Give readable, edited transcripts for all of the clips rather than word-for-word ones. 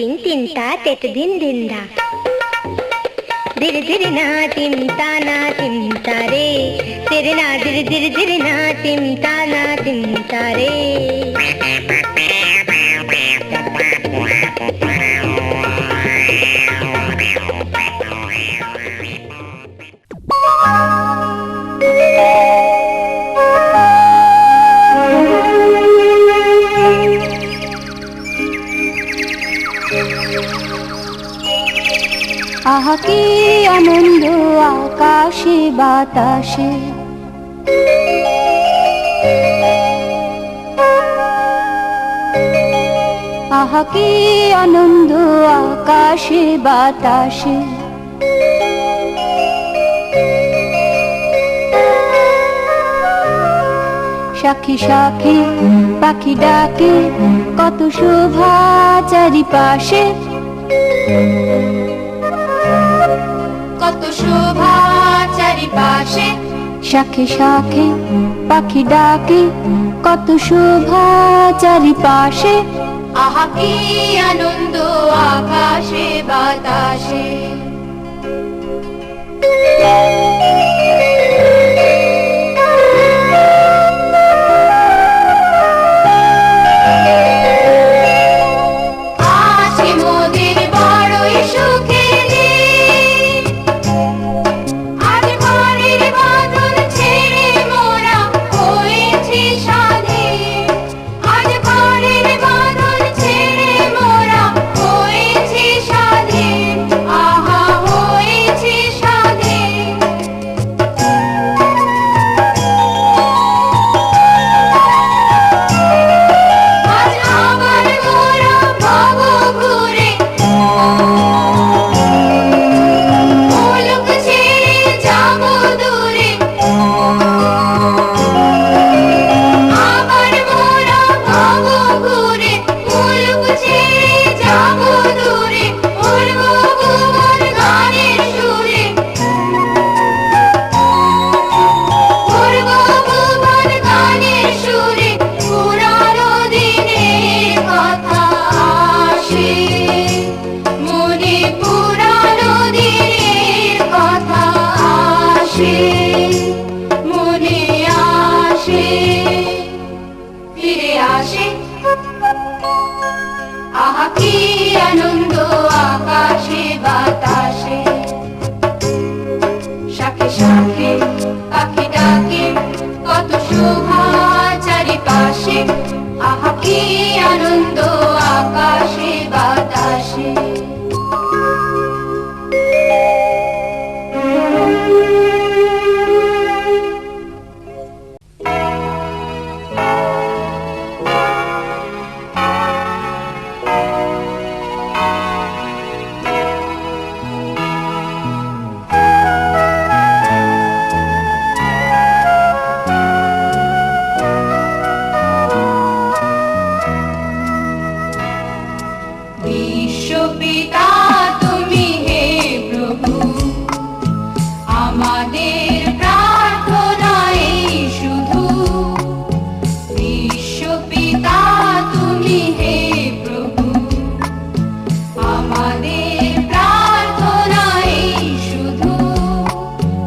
तीन तीन ता तेत दिन दिन दा दिर दिर ना तिम ता रे तेरे ना दिर दिर दिर ना तिम ता रे আহা কি আনন্দ আকাশে বাতাসে আহা কি আনন্দ আকাশে বাতাসে সাক্ষী সাক্ষী পাখি ডাকে কত শোভা চারিপাশে কত শোভা চারিপাশে শাখে শাখে পাখি ডাকে কত শোভা চারিপাশে আহা কি আনন্দ আকাশে বাতাসে আহা কি আনন্দ আকাশে বাতাসে শাখে শাখে পাখি ডাকে কত শোভা চারিপাশে আহা কি আনন্দ আকাশে বাতাসে বিশ্বপিতা তুমি হে প্রভু আমাদের প্রার্থনাই শুধু বিশ্বপিতা তুমি হে প্রভু আমাদের প্রার্থনাই শুধু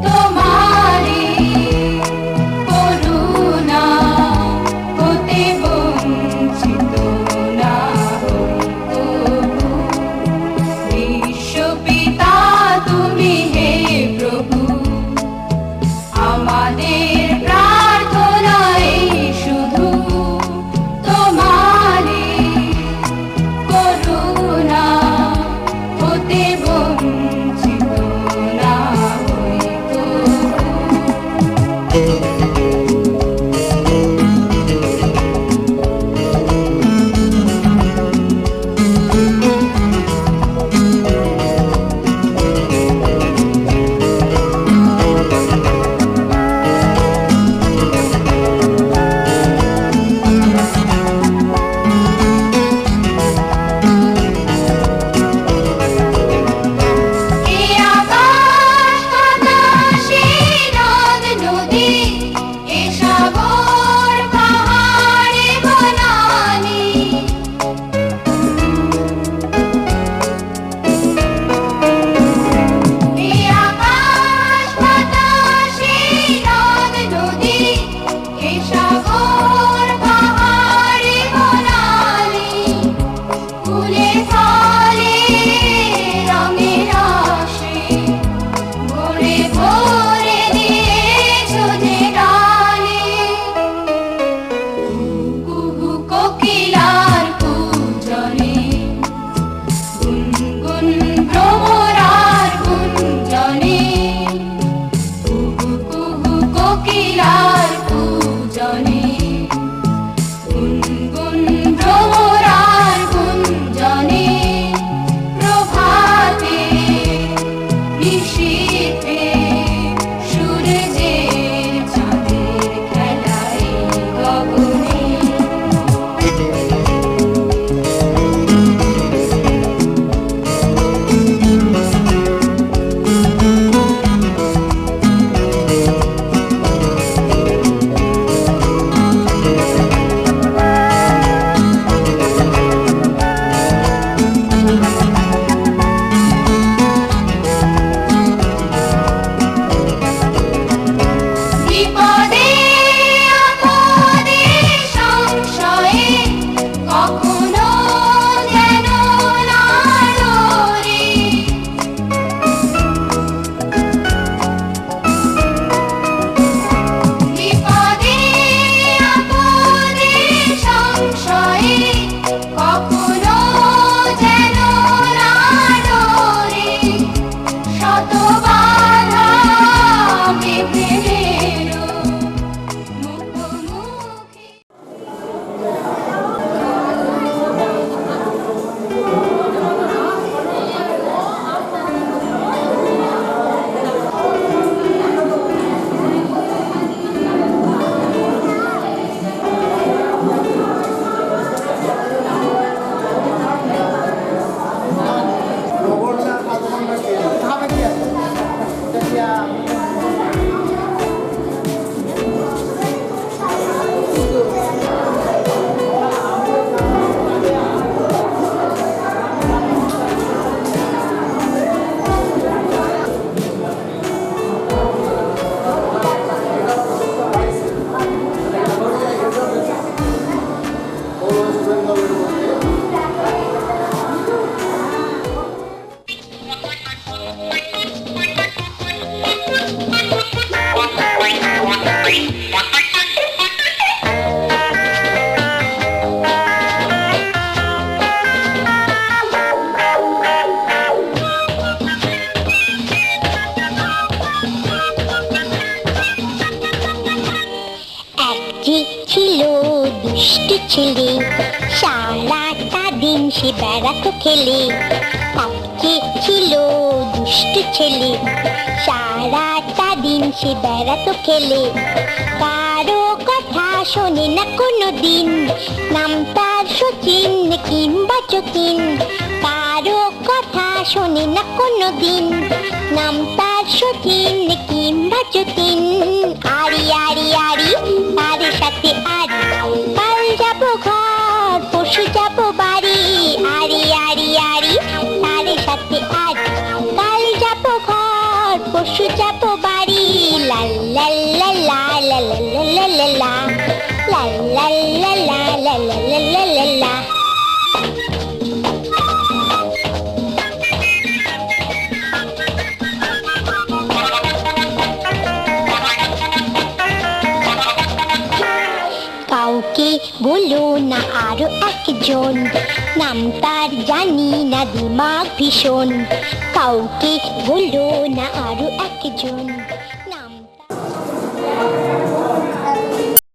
তোমারই করুণা হতে বঞ্চিত না ফলে রঙে রসে ভরে ভরে দিয়েছো যে ডালে কুহু কোকিলার পূজনে গুনগুন ভ্রমরার গুঞ্জনে কুহু কুহু কোকিলার পূজনে গুনগুন ভ্রমরার গুঞ্জনে প্রভাতে নিশীথে সূর্যের চাঁদের খেলায় গগনে বিপদে আপদে সংশয়ে কখনো যেন না ডরি বিপদে আপদে সংশয়ে কখনো যেন না ডরি শত বাধা বিঘ্নেরও মুখোমুখি একটি ছিল দুষ্টু ছেলে, সারাটা দিন সে বেড়াতো খেলে। একটি ছিল দুষ্টু ছেলে, সারাটা দিন সে বেড়াতো খেলে। কারো কথা শোনে না কোনো দিন, নাম তার শচীন কিংবা যতীন। কারো কথা শোনে না কোনো দিন, নাম তার শচীন কিংবা যতীন। আরি আরি আরি তার সাথে আরি, কাল যাবো ঘর পরশু যাবো বাড়ি। আরি আরি আরি তার সাথে আরি, কাল যাবো ঘর পরশু যাবো বাড়ি। লা লা লা লা লা লা লা লা লা লা লা লা লা লা লা লা লা লা। কাউকে বলো না আরো একজন, নাম তার জানি না দিমাগ ভীষণ। কাউকে বলো না আরো একজন, নাম তার